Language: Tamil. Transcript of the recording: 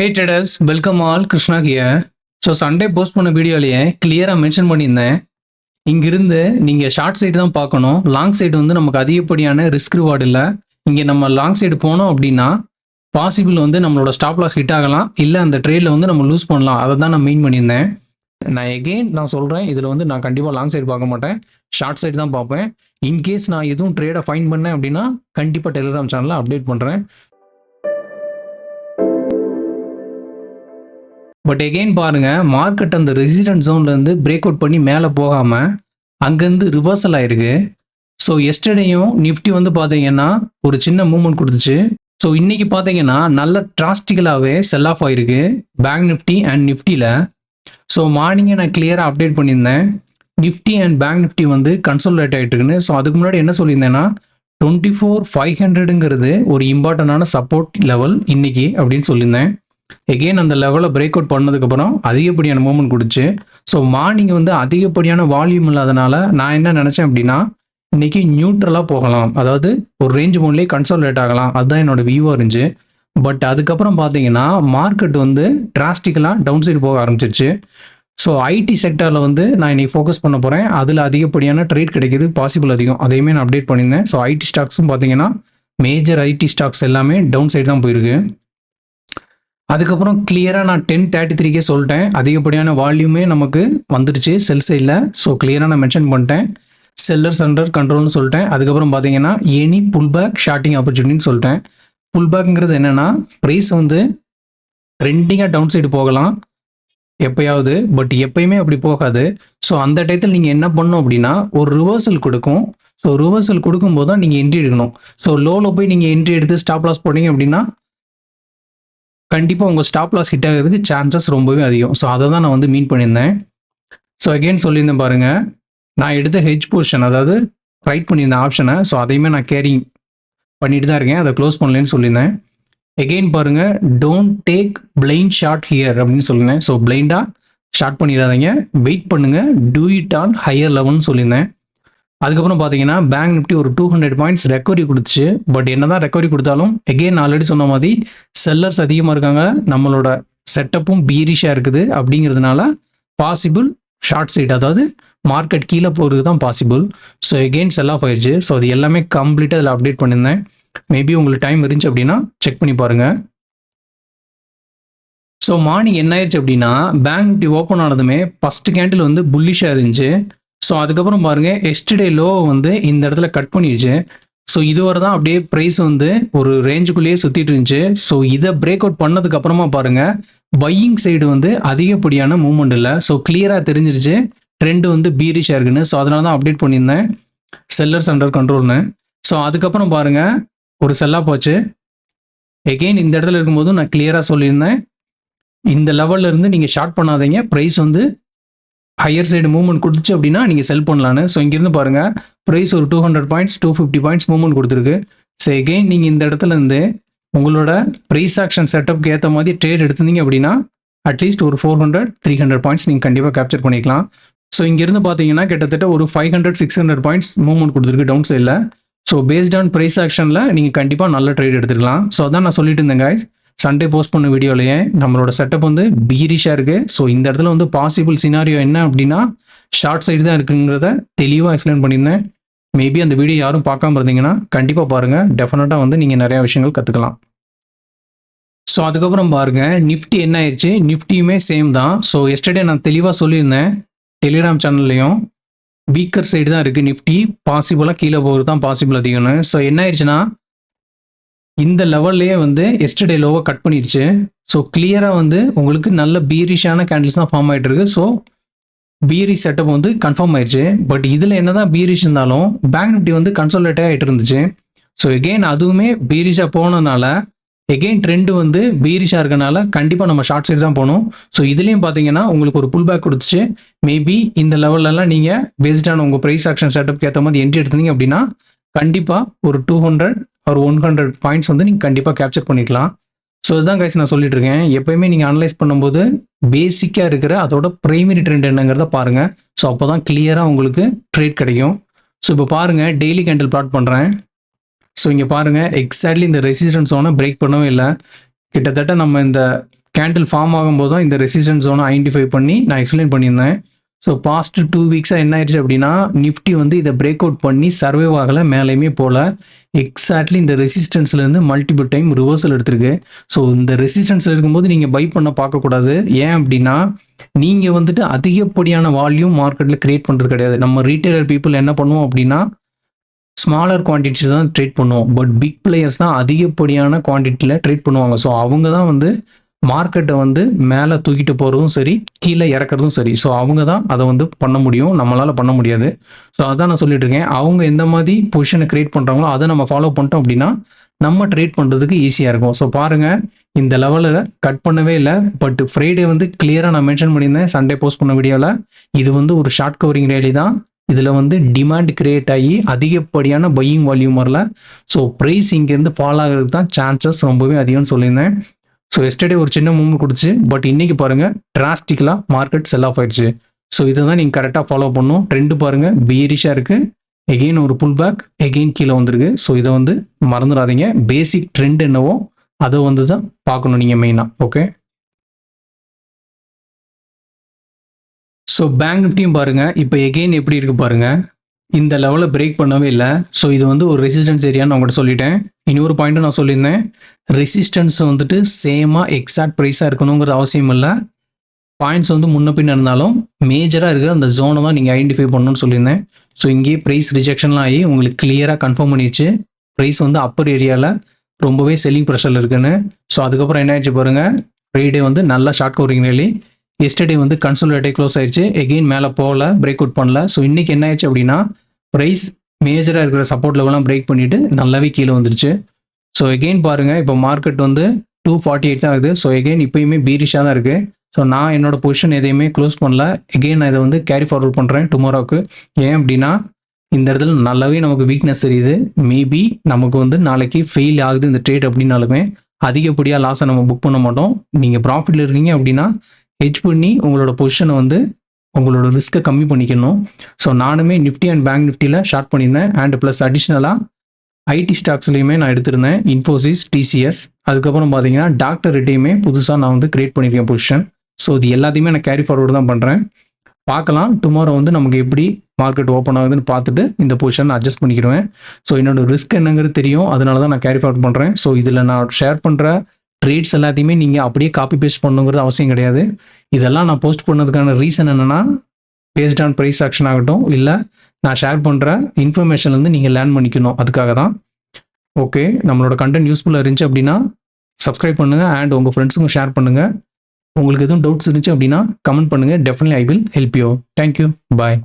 Hey traders, welcome all. Krishna here. So Sunday post பண்ண வீடியோலேயே கிளியராக மென்ஷன் பண்ணியிருந்தேன். இங்கிருந்து நீங்கள் ஷார்ட் சைடு தான் பார்க்கணும். லாங் சைடு வந்து நமக்கு அதிகப்படியான ரிஸ்க் ரிவார்டு இல்லை. இங்கே நம்ம லாங் சைடு போனோம் அப்படின்னா பாசிபிள் வந்து நம்மளோட ஸ்டாப் லாஸ் ஹிட் ஆகலாம், இல்லை அந்த ட்ரேடில் வந்து நம்ம லூஸ் பண்ணலாம். அதை தான் நான் மெயின் பண்ணியிருந்தேன். நான் சொல்கிறேன், இதில் வந்து நான் கண்டிப்பாக லாங் சைடு பார்க்க மாட்டேன், ஷார்ட் சைடு தான் பார்ப்பேன். இன்கேஸ் நான் எதுவும் ட்ரேடை ஃபைன் பண்ணேன் அப்படின்னா கண்டிப்பாக டெலிகிராம் சேனலில் அப்டேட் பண்ணுறேன். பட் எகெயின் பாருங்கள், மார்க்கெட் அந்த ரெசிடென்ட் ஜோன்லேருந்து பிரேக் அவுட் பண்ணி மேலே போகாமல் அங்கேருந்து ரிவர்சல் ஆயிருக்கு. ஸோ எஸ்டர்டேயும் நிஃப்டி வந்து பார்த்தீங்கன்னா ஒரு சின்ன மூவ்மெண்ட் கொடுத்துச்சு. ஸோ இன்றைக்கி பார்த்தீங்கன்னா நல்ல டிராஸ்டிக்கலாகவே செல் ஆஃப் ஆகிருக்கு பேங்க் நிஃப்டி அண்ட் நிஃப்டியில். ஸோ மார்னிங்கே நான் கிளியராக அப்டேட் பண்ணியிருந்தேன், நிஃப்டி அண்ட் பேங்க் நிஃப்டி வந்து கன்சோலிடேட் ஆகிட்டு இருக்குன்னு. ஸோ அதுக்கு முன்னாடி என்ன சொல்லியிருந்தேன்னா 24,500ங்கிறது ஒரு இம்பார்ட்டண்டான சப்போர்ட் லெவல் இன்னைக்கு அப்படின்னு சொல்லியிருந்தேன். எகெயின் அந்த லெவலில் பிரேக் அவுட் பண்ணதுக்கப்புறம் அதிகப்படியான மூவ்மெண்ட் கொடுச்சு. ஸோ மார்னிங் வந்து அதிகப்படியான வால்யூம் இல்லாதனால நான் என்ன நினச்சேன் அப்படின்னா இன்றைக்கி நியூட்ரலாக போகலாம், அதாவது ஒரு ரேஞ்ச் மூன்லேயே கன்சோலிடேட் ஆகலாம், அதுதான் என்னோட வியூவாக இருந்துச்சு. பட் அதுக்கப்புறம் பார்த்தீங்கன்னா மார்க்கெட் வந்து டிராஸ்டிக்கலாக டவுன் சைடு போக ஆரம்பிச்சிருச்சு. ஸோ ஐடி செக்டரில் வந்து நான் இன்னைக்கு ஃபோக்கஸ் பண்ண போகிறேன். அதில் அதிகப்படியான ட்ரேட் கிடைக்கிது பாசிபிள் அதிகம், அதையுமே நான் அப்டேட் பண்ணியிருந்தேன். ஸோ ஐடி ஸ்டாக்ஸும் பார்த்தீங்கன்னா மேஜர் ஐடி ஸ்டாக்ஸ் எல்லாமே டவுன் சைடு தான் போயிருக்கு. அதுக்கப்புறம் கிளியராக நான் 10:33 சொல்லிட்டேன், அதிகப்படியான வால்யூமே நமக்கு வந்துடுச்சு செல் சைடில். ஸோ கிளியராக நான் மென்ஷன் பண்ணிட்டேன், செல்லர்ஸ் அண்டர் கண்ட்ரோல்னு சொல்லிட்டேன். அதுக்கப்புறம் பார்த்தீங்கன்னா எனி புல் பேக் ஷார்ட்டிங் ஆப்பர்ச்சுனிட்டின்னு சொல்லிட்டேன். புல் பேக்குங்கிறது என்னென்னா ப்ரைஸ் வந்து ட்ரெண்டிங்காக டவுன் சைடு போகலாம் எப்போயாவது, பட் எப்பயுமே அப்படி போகாது. ஸோ அந்த டயத்தில் நீங்கள் என்ன பண்ணணும் அப்படின்னா ஒரு ரிவர்சல் கொடுக்கும். ஸோ ரிவர்சல் கொடுக்கும்போது தான் நீங்கள் என்ட்ரி எடுக்கணும். ஸோ லோவில் போய் நீங்கள் என்ட்ரி எடுத்து ஸ்டாப் லாஸ் போனீங்க அப்படின்னா கண்டிப்பாக உங்கள் ஸ்டாப் லாஸ் ஹிட் ஆகிறதுக்கு சான்சஸ் ரொம்பவே அதிகம். ஸோ அதை தான் நான் வந்து மீன் பண்ணியிருந்தேன். ஸோ அகெயின் சொல்லியிருந்தேன் பாருங்கள், நான் எடுத்த ஹெட்ஜ் பொசிஷன், அதாவது ரைட் பண்ணியிருந்தேன் ஆப்ஷனை. ஸோ அதையுமே நான் கேரிங் பண்ணிட்டு தான் இருக்கேன், அதை க்ளோஸ் பண்ணலேன்னு சொல்லியிருந்தேன். எகெயின் பாருங்கள், don't take blind short here அப்படின்னு சொல்லியிருந்தேன். ஸோ பிளைண்டாக ஷார்ட் பண்ணிடாதீங்க, வெயிட் பண்ணுங்கள், டூ இட் ஆன் ஹையர் லெவல்னு சொல்லியிருந்தேன். அதுக்கப்புறம் பார்த்தீங்கன்னா பேங்க் நிஃப்டி ஒரு 200 பாயிண்ட்ஸ் ரெக்கவரி கொடுத்துச்சு. பட் என்ன தான் ரெக்கவரி கொடுத்தாலும் எகெயின் ஆல்ரெடி சொன்ன மாதிரி செல்லர்ஸ் அதிகமாக இருக்காங்க, நம்மளோட செட்டப்பும் பீரிஷாக இருக்குது. அப்படிங்கிறதுனால பாசிபிள் ஷார்ட் சைட், அதாவது மார்க்கெட் கீழே போகிறது தான் possible. So again sell off ஆயிடுச்சு. ஸோ அது எல்லாமே கம்ப்ளீட்டாக அதில் அப்டேட் பண்ணியிருந்தேன். மேபி உங்களுக்கு டைம் இருந்துச்சு அப்படின்னா செக் பண்ணி பாருங்கள். ஸோ மார்னிங் என்ன ஆயிடுச்சு அப்படின்னா பேங்க் நிஃப்டி ஓப்பன் ஆனதுமே ஃபஸ்ட்டு கேண்டில் வந்து புல்லிஷாக இருந்துச்சு. ஸோ அதுக்கப்புறம் பாருங்கள், எஸ்டர்டே லோ வந்து இந்த இடத்துல கட் பண்ணிடுச்சு. ஸோ இதுவரை தான் அப்படியே ப்ரைஸ் வந்து ஒரு ரேஞ்சுக்குள்ளேயே சுற்றிட்டு இருந்துச்சு. ஸோ இதை பிரேக் அவுட் பண்ணதுக்கப்புறமா பாருங்கள், பையிங் சைடு வந்து அதிகப்படியான மூவ்மெண்ட் இல்லை. ஸோ கிளியராக தெரிஞ்சிருச்சு ட்ரெண்டு வந்து பீரிஷாக இருக்குன்னு. ஸோ அதனால தான் அப்டேட் பண்ணியிருந்தேன், செல்லர்ஸ் அண்டர் கண்ட்ரோல்னு. ஸோ அதுக்கப்புறம் பாருங்கள் ஒரு செல்லாக போச்சு. எகெயின் இந்த இடத்துல இருக்கும்போதும் நான் கிளியராக சொல்லியிருந்தேன், இந்த லெவலில் இருந்து நீங்கள் ஷார்ட் பண்ணாதீங்க, ப்ரைஸ் வந்து ஹையர் சைடு மூவ்மெண்ட் கொடுத்துச்சு அப்படின்னா நீங்கள் செல் பண்ணலான்னு. ஸோ இங்கேருந்து பாருங்கள், ப்ரைஸ் ஒரு 200 பாயிண்ட்ஸ் 250 பாயிண்ட்ஸ் மூவ்மெண்ட் கொடுத்துருக்கு. ஸோ எகெயின் நீங்கள் இந்த இடத்துல இருந்து உங்களோட ப்ரைஸ் ஆக்ஷன் செட்டப்க்கு ஏற்ற மாதிரி ட்ரேட் எடுத்திருந்தீங்க அப்படின்னா அட்லீஸ்ட் ஒரு 400-300 பாயிண்ட்ஸ் நீங்கள் கண்டிப்பாக கேப்சர் பண்ணிக்கலாம். ஸோ இங்கேருந்து பார்த்தீங்கன்னா கிட்டத்தட்ட ஒரு 500-600 பாயிண்ட்ஸ் மூவ்மெண்ட் கொடுத்துருக்கு டவுன் சைடில். ஸோ பேஸ்ட் ஆன் ப்ரைஸ் ஆக்ஷனில் நீங்கள் கண்டிப்பாக நல்ல ட்ரேட் எடுத்துக்கலாம். ஸோ அதான் நான் சொல்லிட்டு இருந்தேன் guys, சண்டே போஸ்ட் பண்ண வீடியோலையே நம்மளோட செட்டப் வந்து பீரிஷாக இருக்குது. ஸோ இந்த இடத்துல வந்து பாசிபிள் சினாரியோ என்ன அப்படின்னா ஷார்ட் சைடு தான் இருக்குங்கிறத தெளிவாக எக்ஸ்பிளைன் பண்ணியிருந்தேன். மேபி அந்த வீடியோ யாரும் பார்க்காம இருந்தீங்கன்னா கண்டிப்பாக பாருங்கள், டெஃபினட்டாக வந்து நீங்கள் நிறையா விஷயங்கள் கற்றுக்கலாம். ஸோ அதுக்கப்புறம் பாருங்கள், நிஃப்டி என்ன ஆயிடுச்சு, நிஃப்டியுமே சேம் தான். ஸோ எஸ்டர்டே நான் தெளிவாக சொல்லியிருந்தேன் டெலிகிராம் சேனல்லையும், வீக்கர் சைடு தான் இருக்குது நிஃப்டி, பாசிபிளாக கீழே போகிறது தான் பாசிபிள் அதிகம்னு. ஸோ என்ன ஆயிடுச்சுன்னா இந்த லெவல்லையே வந்து எஸ்டர்டே லோவை கட் பண்ணிடுச்சு. ஸோ கிளியராக வந்து உங்களுக்கு நல்ல பீரிஷான கேண்டில்ஸ் தான் ஃபார்ம் ஆகிட்டு இருக்கு. ஸோ பீரிஷ் செட்டப் வந்து கன்ஃபார்ம் ஆயிடுச்சு. பட் இதில் என்ன தான் பீரிஷ் இருந்தாலும் பேங்க் நிஃப்டி வந்து கன்சோலிடேட் ஆகிட்டு இருந்துச்சு. ஸோ எகெயின் அதுவுமே பீரிஷாக போனதுனால எகெயின் ட்ரெண்டு வந்து பீரிஷாக இருக்கனால கண்டிப்பாக நம்ம ஷார்ட் சைடு தான் போகணும். ஸோ இதுலேயும் பார்த்தீங்கன்னா உங்களுக்கு ஒரு புல் பேக் கொடுத்துச்சு. மேபி இந்த லெவல்லலாம் நீங்கள் பேஸ்டான உங்கள் ப்ரைஸ் ஆக்ஷன் செட்டப்க்கு ஏற்ற மாதிரி என்ட்ரி எடுத்தீங்க அப்படின்னா கண்டிப்பாக ஒரு 200 ஒரு 100 பாயிண்ட்ஸ் வந்து நீங்கள் கண்டிப்பாக கேப்சர் பண்ணிக்கலாம். ஸோ இதுதான் கைஸ் நான் சொல்லிட்டு இருக்கேன், எப்போயுமே நீங்கள் அனலைஸ் பண்ணும்போது பேசிக்காக இருக்கிற அதோட ப்ரைமரி ட்ரெண்ட் என்னங்கிறத பாருங்கள். ஸோ அப்போ தான் கிளியராக உங்களுக்கு ட்ரேட் கிடைக்கும். ஸோ இப்போ பாருங்கள், டெய்லி கேண்டில் பிளாட் பண்ணுறேன். ஸோ இங்கே பாருங்கள், எக்ஸாக்ட்லி இந்த ரெசிஸ்டன்ஸ் ஜோனை பிரேக் பண்ணவே இல்லை. கிட்டத்தட்ட நம்ம இந்த கேண்டில் ஃபார்ம் ஆகும்போதும் இந்த ரெசிஸ்டன்ஸ் ஜோனை ஐடென்டிஃபை பண்ணி நான் எக்ஸ்பிளைன் பண்ணியிருந்தேன். ஸோ பாஸ்ட் 2 வீக்ஸாக என்ன ஆயிடுச்சு அப்படின்னா, நிஃப்டி வந்து இதை பிரேக் அவுட் பண்ணி சர்வைவ் ஆகலை, மேலேயுமே போல. எக்ஸாக்ட்லி இந்த ரெசிஸ்டன்ஸ்லேருந்து மல்டிபிள் டைம் ரிவர்சல் எடுத்திருக்கு. ஸோ இந்த ரெசிஸ்டன்ஸில் இருக்கும்போது நீங்கள் பை பண்ண பார்க்கக்கூடாது. ஏன் அப்படின்னா, நீங்கள் வந்துட்டு அதிகப்படியான வால்யூம் மார்க்கெட்டில் கிரியேட் பண்ணுறது கிடையாது. நம்ம ரீட்டைலர் பீப்புள் என்ன பண்ணுவோம் அப்படின்னா, ஸ்மாலர் குவான்டிட்டிஸ் தான் ட்ரேட் பண்ணுவோம். பட் பிக் பிளேயர்ஸ் தான் அதிகப்படியான குவான்டிட்டியில் ட்ரேட் பண்ணுவாங்க. ஸோ அவங்க தான் வந்து மார்க்கெட்டை வந்து மேலே தூக்கிட்டு போகிறதும் சரி, கீழே இறக்குறதும் சரி. ஸோ அவங்க தான் அதை வந்து பண்ண முடியும், நம்மளால் பண்ண முடியாது. ஸோ அதான் நான் சொல்லிட்டு இருக்கேன். அவங்க எந்த மாதிரி பொசிஷனை கிரியேட் பண்ணுறாங்களோ அதை நம்ம ஃபாலோ பண்ணிட்டோம் அப்படின்னா நம்ம ட்ரேட் பண்ணுறதுக்கு ஈஸியாக இருக்கும். ஸோ பாருங்கள், இந்த லெவலில் கட் பண்ணவே இல்லை. பட் ஃப்ரைடே வந்து கிளியராக நான் மென்ஷன் பண்ணியிருந்தேன் சண்டே போஸ்ட் பண்ண வீடியோவில். இது வந்து ஒரு ஷார்ட் கவரிங் ரேலி தான். இதில் வந்து டிமாண்ட் கிரியேட் ஆகி அதிகப்படியான பையிங் வால்யூம் வரல. ஸோ ப்ரைஸ் இங்கேருந்து ஃபால் ஆகிறதுக்கு தான் சான்சஸ் ரொம்பவே அதிகம்னு சொல்லியிருந்தேன். ஸோ எஸ்டர்டே ஒரு சின்ன மூவ்மெண்ட் கொடுத்துச்சு. பட் இன்றைக்கி பாருங்கள், டிராஸ்டிக்கலாக மார்க்கெட் செல் ஆஃப் ஆயிடுச்சு. ஸோ இதை தான் நீங்கள் கரெக்டாக ஃபாலோ பண்ணணும். ட்ரெண்டு பாருங்கள், பியரிஷாக இருக்குது. எகெயின் ஒரு புல் பேக், எகெயின் கீழே வந்திருக்கு. ஸோ இதை வந்து மறந்துடாதீங்க. பேசிக் ட்ரெண்ட் என்னவோ அதை வந்து தான் பார்க்கணும் நீங்கள் மெயினாக. ஓகே, ஸோ பேங்க் நிஃப்டியும் பாருங்கள், இப்போ எகெயின் எப்படி இருக்குது பாருங்கள். இந்த லெவலில் பிரேக் பண்ணவே இல்லை. ஸோ இது வந்து ஒரு ரெசிஸ்டன்ஸ் ஏரியான்னு நான் உங்கள்கிட்ட சொல்லிட்டேன். இன்னொரு பாயிண்ட்டும் நான் சொல்லியிருந்தேன், ரெசிஸ்டன்ஸ் வந்துட்டு சேமாக எக்ஸாக்ட் ப்ரைஸாக இருக்கணுங்கிற அவசியம் இல்லை. பாயிண்ட்ஸ் வந்து முன்ன பின்ன இருந்தாலும் மேஜராக இருக்கிற அந்த ஜோனை தான் நீங்கள் ஐடென்டிஃபை பண்ணணும்னு சொல்லியிருந்தேன். ஸோ இங்கேயே ப்ரைஸ் ரிஜெக்ஷன்லாம் ஆகி உங்களுக்கு கிளியராக கன்ஃபார்ம் பண்ணிடுச்சு ப்ரைஸ் வந்து அப்பர் ஏரியாவில் ரொம்பவே செல்லிங் ப்ரெஷரில் இருக்குன்னு. ஸோ அதுக்கப்புறம் என்ன ஆயிடுச்சு பாருங்கள், ஃப்ரைடே வந்து நல்லா ஷார்ட் கவரிங் ரேலி. எஸ்டர்டே வந்து கன்சோலிடேட்டே க்ளோஸ் ஆயிடுச்சு. எகெயின் மேலே போகல, பிரேக் அவுட் பண்ணல. ஸோ இன்றைக்கி என்ன ஆயிடுச்சு அப்படின்னா, ப்ரைஸ் மேஜராக இருக்கிற சப்போர்ட் லெவலாம் பிரேக் பண்ணிவிட்டு நல்லாவே கீழே வந்துருச்சு. ஸோ எகெயின் பாருங்கள், இப்போ மார்க்கெட் வந்து 248 தான் இருக்குது. ஸோ எகெயின் இப்போயுமே பீரிஷாக தான் இருக்குது. ஸோ நான் என்னோட பொசிஷன் எதையுமே க்ளோஸ் பண்ணல. எகெயின் நான் இதை வந்து கேரி ஃபார்வர்ட் பண்ணுறேன் டுமாரோவுக்கு. ஏன் அப்படின்னா, இந்த இடத்துல நல்லாவே நமக்கு வீக்னஸ் தெரியுது. மேபி நமக்கு வந்து நாளைக்கு ஃபெயில் ஆகுது இந்த ட்ரேட் அப்படின்னாலுமே அதிகப்படியாக லாஸை நம்ம புக் பண்ண மாட்டோம். நீங்கள் ப்ராஃபிட்டில் இருக்கீங்க அப்படின்னா ஹெட்ஜ் பண்ணி உங்களோட பொசிஷனை வந்து உங்களோட ரிஸ்க்கை கம்மி பண்ணிக்கணும். ஸோ நானுமே நிஃப்டி அண்ட் பேங்க் நிஃப்டியில் ஷார்ட் பண்ணியிருந்தேன். அண்ட் ப்ளஸ் அடிஷ்னலாக ஐடி ஸ்டாக்ஸ்லையுமே நான் எடுத்திருந்தேன், இன்ஃபோசிஸ், டிசிஎஸ். அதுக்கப்புறம் பார்த்தீங்கன்னா டாக்டர் ரெட்டையுமே புதுசாக நான் வந்து கிரியேட் பண்ணியிருக்கேன் பொசிஷன். ஸோ இது எல்லாத்தையுமே நான் கேரி ஃபார்வர்டு தான் பண்ணுறேன். பார்க்கலாம் டுமாரோ வந்து நமக்கு எப்படி மார்க்கெட் ஓப்பன் ஆகுதுன்னு பார்த்துட்டு இந்த பொசிஷன் அட்ஜஸ்ட் பண்ணிக்கிடுவேன். ஸோ என்னோட ரிஸ்க் என்னங்கிறது தெரியும், அதனால தான் நான் கேரி ஃபார்வர்ட் பண்ணுறேன். ஸோ இதில் நான் ஷேர் பண்ணுற ட்ரேட்ஸ் எல்லாத்தையுமே நீங்கள் அப்படியே காப்பி பேஸ்ட் பண்ணுங்கிறது அவசியம் கிடையாது. இதெல்லாம் நான் போஸ்ட் பண்ணதுக்கான ரீசன் என்னென்னா, பேஸ்ட் ஆன் ப்ரைஸ் ஆக்ஷன் ஆகட்டும், இல்லை நான் ஷேர் பண்ணுற இன்ஃபர்மேஷன்லேருந்து நீங்கள் லேர்ன் பண்ணிக்கணும், அதுக்காக தான். ஓகே, நம்மளோட கண்டென்ட் யூஸ்ஃபுல்லாக இருந்துச்சு அப்படின்னா சப்ஸ்கிரைப் பண்ணுங்கள் அண்ட் உங்கள் ஃப்ரெண்ட்ஸுக்கும் ஷேர் பண்ணுங்கள். உங்களுக்கு எதுவும் டவுட்ஸ் இருந்துச்சு அப்படின்னா கமெண்ட் பண்ணுங்கள். Definitely I will help you. Thank you, bye.